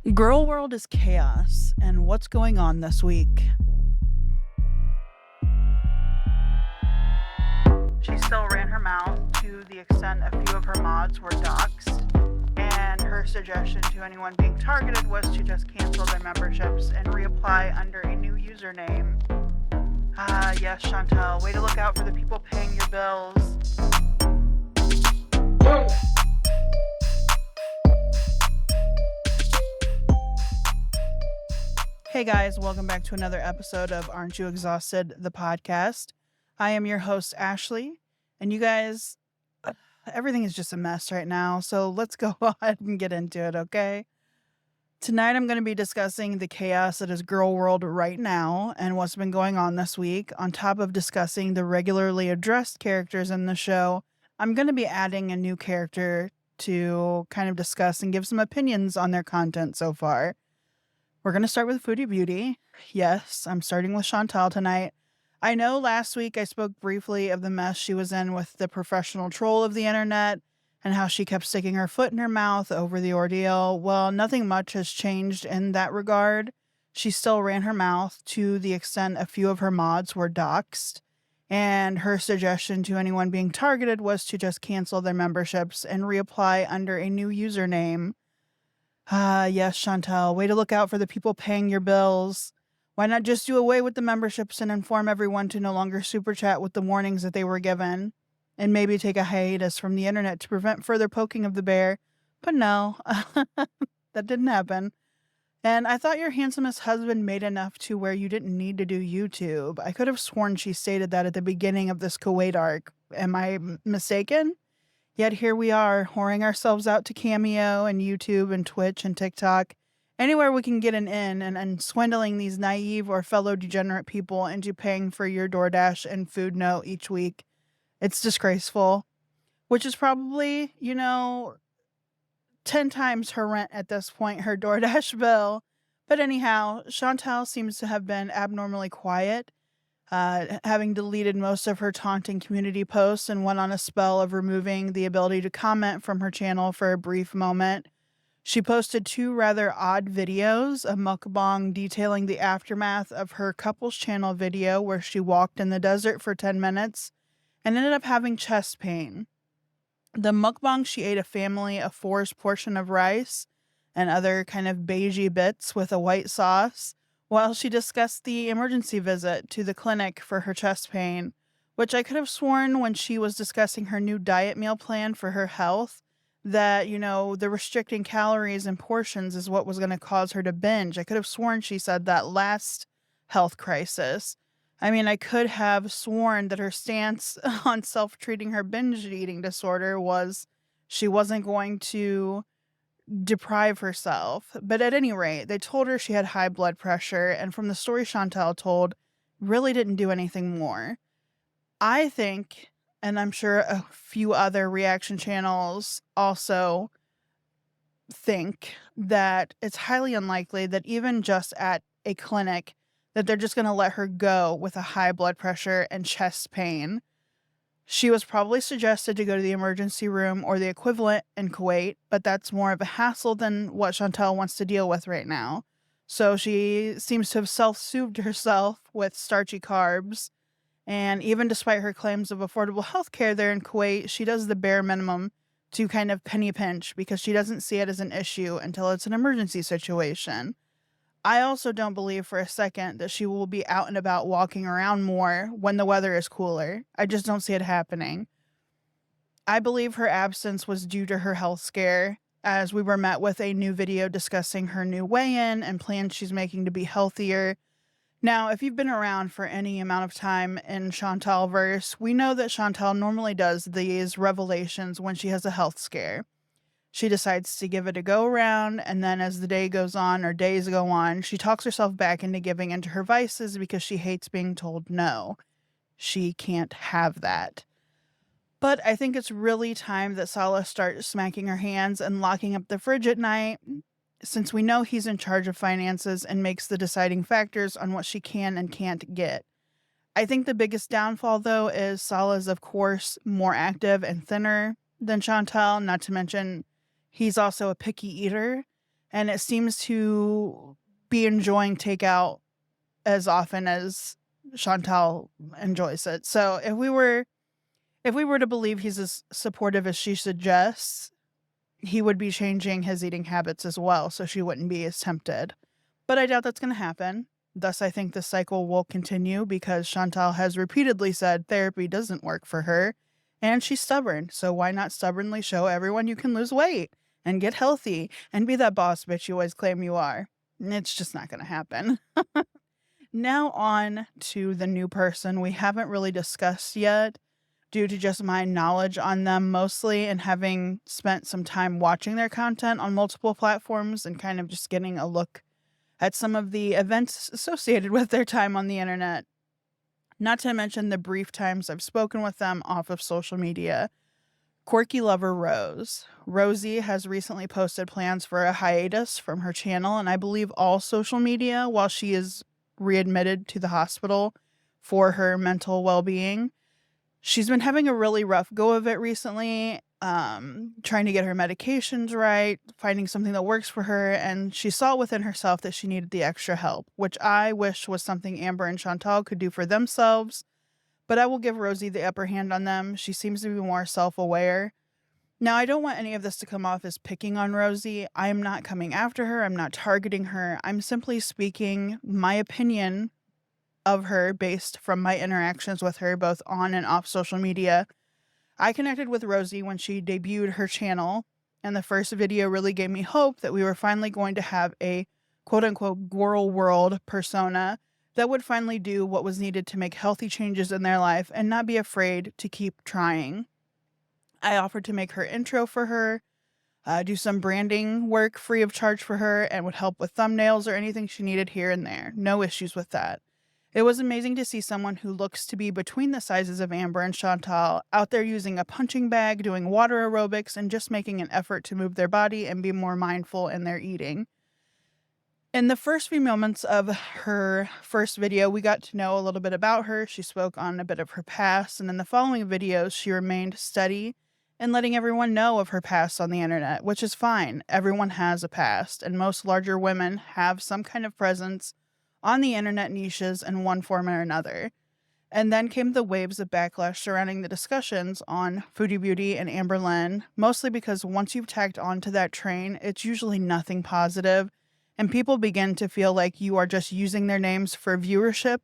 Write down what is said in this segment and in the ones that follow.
Gorlworld is chaos, and what's going on this week? She still ran her mouth to the extent a few of her mods were doxxed, and her suggestion to anyone being targeted was to just cancel their memberships and reapply under a new username. Ah, yes, Chantel, way to look out for the people paying your bills. Hey guys, welcome back to another episode of Aren't You Exhausted, the podcast. I am your host, Ashley, and you guys, everything is just a mess right now, so let's go ahead and get into it, okay? Tonight I'm going to be discussing the chaos that is Gorlworld right now and what's been going on this week. On top of discussing the regularly addressed characters in the show, I'm going to be adding a new character to kind of discuss and give some opinions on their content so far. We're going to start with Foodie Beauty. Yes, I'm starting with Chantal tonight. I know last week I spoke briefly of the mess she was in with the professional troll of the internet and how she kept sticking her foot in her mouth over the ordeal. Well, nothing much has changed in that regard. She still ran her mouth to the extent a few of her mods were doxxed, and her suggestion to anyone being targeted was to just cancel their memberships and reapply under a new username. Ah, yes, Chantal, way to look out for the people paying your bills. Why not just do away with the memberships and inform everyone to no longer super chat with the warnings that they were given? And maybe take a hiatus from the internet to prevent further poking of the bear. But no, that didn't happen. And I thought your handsomest husband made enough to where you didn't need to do YouTube. I could have sworn she stated that at the beginning of this Kuwait arc. Am I mistaken? Yet here we are, whoring ourselves out to Cameo and YouTube and Twitch and TikTok, anywhere we can get an in, and swindling these naive or fellow degenerate people into paying for your DoorDash and Food Note each week. It's disgraceful, which is probably, 10 times her rent at this point, her DoorDash bill. But anyhow, Chantal seems to have been abnormally quiet, having deleted most of her taunting community posts and went on a spell of removing the ability to comment from her channel for a brief moment. She posted 2 rather odd videos, a mukbang detailing the aftermath of her couples channel video where she walked in the desert for 10 minutes and ended up having chest pain. The mukbang, she ate a family of 4's portion of rice and other kind of beigey bits with a white sauce, while she discussed the emergency visit to the clinic for her chest pain, which I could have sworn when she was discussing her new diet meal plan for her health, that, the restricting calories and portions is what was going to cause her to binge. I could have sworn she said that last health crisis. I mean, I could have sworn that her stance on self-treating her binge eating disorder was she wasn't going to deprive herself. But at any rate, they told her she had high blood pressure, and from the story Chantal told, really didn't do anything more. I think, and I'm sure a few other reaction channels also think, that it's highly unlikely that even just at a clinic that they're just going to let her go with a high blood pressure and chest pain. She was probably suggested to go to the emergency room or the equivalent in Kuwait, but that's more of a hassle than what Chantal wants to deal with right now. So she seems to have self-soothed herself with starchy carbs. And even despite her claims of affordable healthcare there in Kuwait, she does the bare minimum to kind of penny pinch because she doesn't see it as an issue until it's an emergency situation. I also don't believe for a second that she will be out and about walking around more when the weather is cooler. I just don't see it happening. I believe her absence was due to her health scare, as we were met with a new video discussing her new weigh-in and plans she's making to be healthier. Now, if you've been around for any amount of time in Chantalverse, we know that Chantal normally does these revelations when she has a health scare. She decides to give it a go around, and then as the day goes on or days go on, she talks herself back into giving into her vices because she hates being told no. She can't have that. But I think it's really time that Salah starts smacking her hands and locking up the fridge at night, since we know he's in charge of finances and makes the deciding factors on what she can and can't get. I think the biggest downfall, though, is Salah's, of course, more active and thinner than Chantal, not to mention he's also a picky eater, and it seems to be enjoying takeout as often as Chantal enjoys it. So if we were to believe he's as supportive as she suggests, he would be changing his eating habits as well, so she wouldn't be as tempted. But I doubt that's going to happen. Thus, I think the cycle will continue because Chantal has repeatedly said therapy doesn't work for her, and she's stubborn. So why not stubbornly show everyone you can lose weight and get healthy and be that boss bitch you always claim you are? It's just not going to happen. Now on to the new person we haven't really discussed yet due to just my knowledge on them mostly and having spent some time watching their content on multiple platforms and kind of just getting a look at some of the events associated with their time on the internet. Not to mention the brief times I've spoken with them off of social media. Quirky lover Rose. Rosie has recently posted plans for a hiatus from her channel and I believe all social media while she is readmitted to the hospital for her mental well-being. She's been having a really rough go of it recently, trying to get her medications right, finding something that works for her, and she saw within herself that she needed the extra help, which I wish was something Amber and Chantal could do for themselves, but I will give Rosie the upper hand on them. She seems to be more self-aware. Now, I don't want any of this to come off as picking on Rosie. I am not coming after her. I'm not targeting her. I'm simply speaking my opinion of her based from my interactions with her both on and off social media. I connected with Rosie when she debuted her channel, and the first video really gave me hope that we were finally going to have a quote-unquote Gorlworld persona that would finally do what was needed to make healthy changes in their life and not be afraid to keep trying. I offered to make her intro for her, do some branding work free of charge for her, and would help with thumbnails or anything she needed here and there. No issues with that. It was amazing to see someone who looks to be between the sizes of Amber and Chantal out there using a punching bag, doing water aerobics, and just making an effort to move their body and be more mindful in their eating. In the first few moments of her first video, we got to know a little bit about her. She spoke on a bit of her past, and in the following videos, she remained steady and letting everyone know of her past on the internet, which is fine. Everyone has a past, and most larger women have some kind of presence on the internet niches in one form or another. And then came the waves of backlash surrounding the discussions on Foodie Beauty and Amber Lynn, mostly because once you've tagged onto that train, it's usually nothing positive, and people begin to feel like you are just using their names for viewership.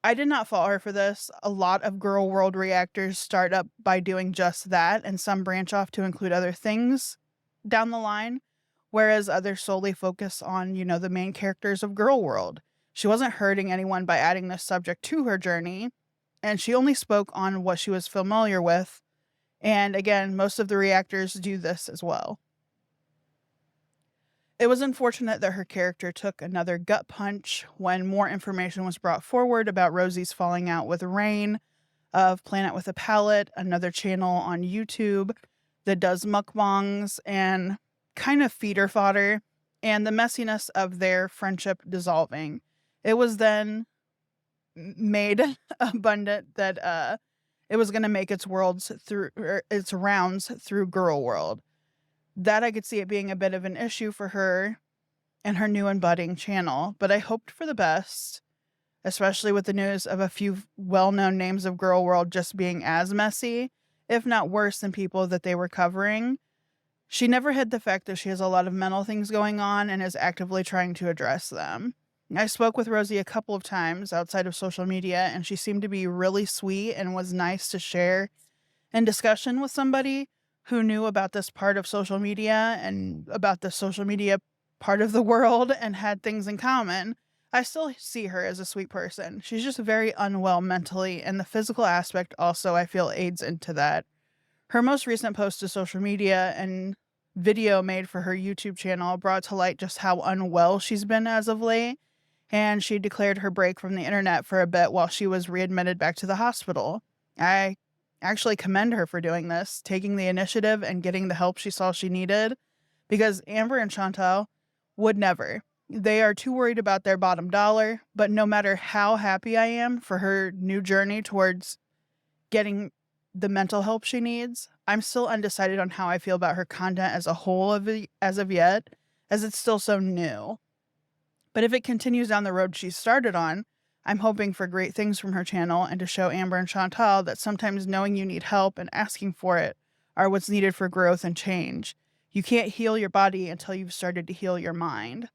I did not fault her for this. A lot of Girl World reactors start up by doing just that, and some branch off to include other things down the line, whereas others solely focus on, the main characters of Girl World. She wasn't hurting anyone by adding this subject to her journey, and she only spoke on what she was familiar with, and again, most of the reactors do this as well. It was unfortunate that her character took another gut punch when more information was brought forward about Rosie's falling out with Rain of Planet with a Palette, another channel on YouTube that does mukbangs and kind of feeder fodder, and the messiness of their friendship dissolving. It was then made abundant that it was going to make its rounds through Girl World. That I could see it being a bit of an issue for her and her new and budding channel, but I hoped for the best, especially with the news of a few well-known names of Girl World just being as messy, if not worse than people that they were covering. She never hid the fact that she has a lot of mental things going on and is actively trying to address them. I spoke with Rosie a couple of times outside of social media, and she seemed to be really sweet and was nice to share in discussion with somebody who knew about this part of social media and about the social media part of the world and had things in common. I still see her as a sweet person. She's just very unwell mentally, and the physical aspect also, I feel, aids into that. Her most recent post to social media and video made for her YouTube channel brought to light just how unwell she's been as of late, and she declared her break from the internet for a bit while she was readmitted back to the hospital. I actually commend her for doing this, taking the initiative and getting the help she saw she needed, because Amber and Chantal would never. They are too worried about their bottom dollar, but no matter how happy I am for her new journey towards getting the mental help she needs, I'm still undecided on how I feel about her content as a whole as of yet, as it's still so new. But if it continues down the road she started on, I'm hoping for great things from her channel and to show Amber and Chantal that sometimes knowing you need help and asking for it are what's needed for growth and change. You can't heal your body until you've started to heal your mind.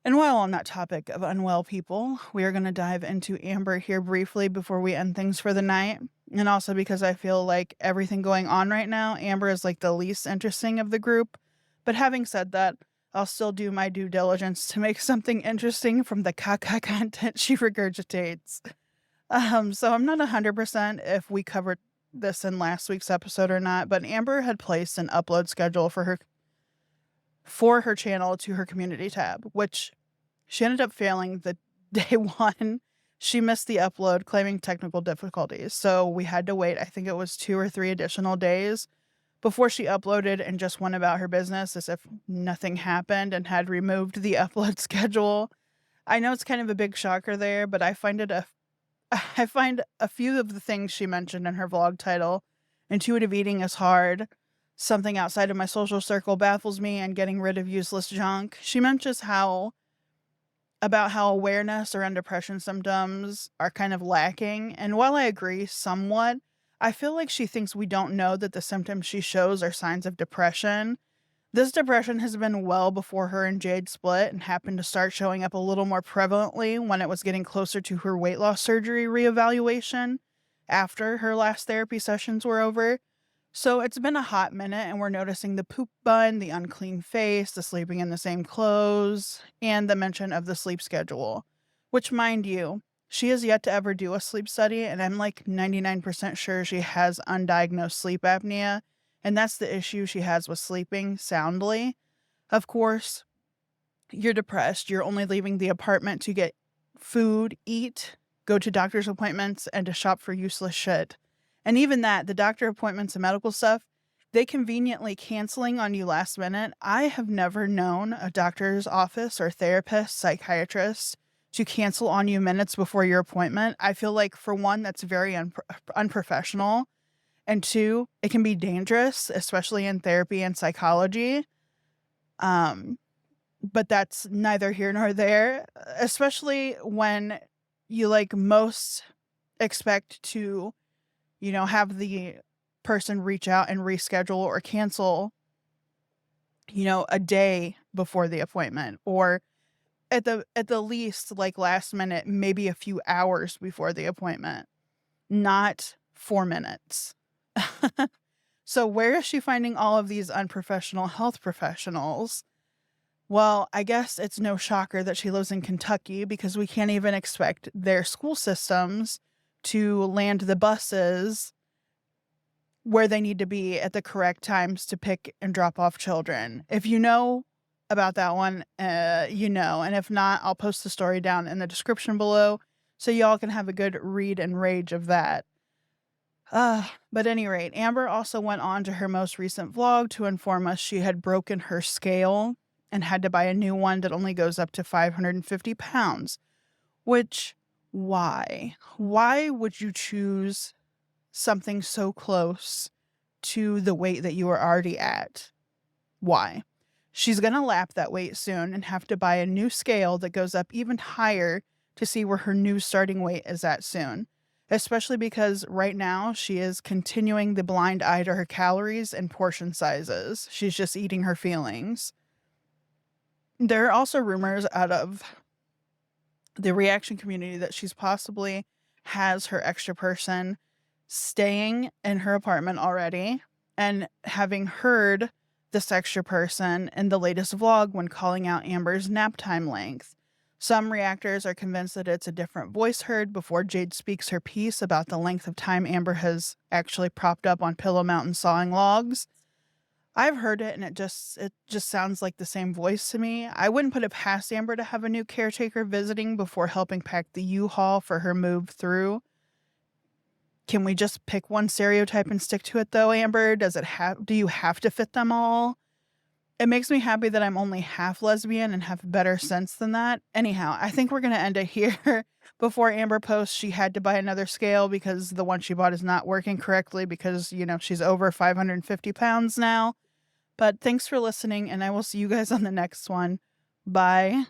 And while on that topic of unwell people, we are going to dive into Amber here briefly before we end things for the night. And also because I feel like everything going on right now, Amber is like the least interesting of the group. But having said that, I'll still do my due diligence to make something interesting from the caca content she regurgitates. So I'm not 100% if we covered this in last week's episode or not, but Amber had placed an upload schedule for her channel to her community tab, which she ended up failing the day one. She missed the upload, claiming technical difficulties. So we had to wait, I think it was 2 or 3 additional days before she uploaded and just went about her business as if nothing happened and had removed the upload schedule. I know it's kind of a big shocker there, but I find a few of the things she mentioned in her vlog title, intuitive eating is hard, something outside of my social circle baffles me, and getting rid of useless junk. She mentions about how awareness around depression symptoms are kind of lacking. And while I agree somewhat, I feel like she thinks we don't know that the symptoms she shows are signs of depression. This depression has been well before her and Jade split and happened to start showing up a little more prevalently when it was getting closer to her weight loss surgery reevaluation after her last therapy sessions were over. So it's been a hot minute and we're noticing the poop bun, the unclean face, the sleeping in the same clothes, and the mention of the sleep schedule. Which, mind you, she has yet to ever do a sleep study, and I'm like 99% sure she has undiagnosed sleep apnea, and that's the issue she has with sleeping soundly. Of course, you're depressed, you're only leaving the apartment to get food, eat, go to doctor's appointments, and to shop for useless shit. And even that, the doctor appointments and medical stuff, they conveniently canceling on you last minute. I have never known a doctor's office or therapist, psychiatrist to cancel on you minutes before your appointment. I feel like, for one, that's very unprofessional. And 2, it can be dangerous, especially in therapy and psychology. But that's neither here nor there, especially when you most expect to, have the person reach out and reschedule or cancel, a day before the appointment, or at the least, last minute, maybe a few hours before the appointment, not 4 minutes. So where is she finding all of these unprofessional health professionals? Well, I guess it's no shocker that she lives in Kentucky, because we can't even expect their school systems to land the buses where they need to be at the correct times to pick and drop off children. If you know about that one, and if not, I'll post the story down in the description below so y'all can have a good read and rage of that. But at any rate, Amber also went on to her most recent vlog to inform us she had broken her scale and had to buy a new one that only goes up to 550 pounds. Which, why? Why would you choose something so close to the weight that you are already at? Why? She's going to lap that weight soon and have to buy a new scale that goes up even higher to see where her new starting weight is at soon. Especially because right now she is continuing the blind eye to her calories and portion sizes. She's just eating her feelings. There are also rumors out of the reaction community that she's possibly has her extra person staying in her apartment already, and having heard this extra person in the latest vlog when calling out Amber's nap time length. Some reactors are convinced that it's a different voice heard before Jade speaks her piece about the length of time Amber has actually propped up on Pillow Mountain sawing logs. I've heard it and it just sounds like the same voice to me. I wouldn't put it past Amber to have a new caretaker visiting before helping pack the U-Haul for her move through. Can we just pick one stereotype and stick to it though, Amber? Do you have to fit them all? It makes me happy that I'm only half lesbian and have better sense than that. Anyhow, I think we're going to end it here before Amber posts she had to buy another scale because the one she bought is not working correctly because, she's over 550 pounds now. But thanks for listening, and I will see you guys on the next one. Bye.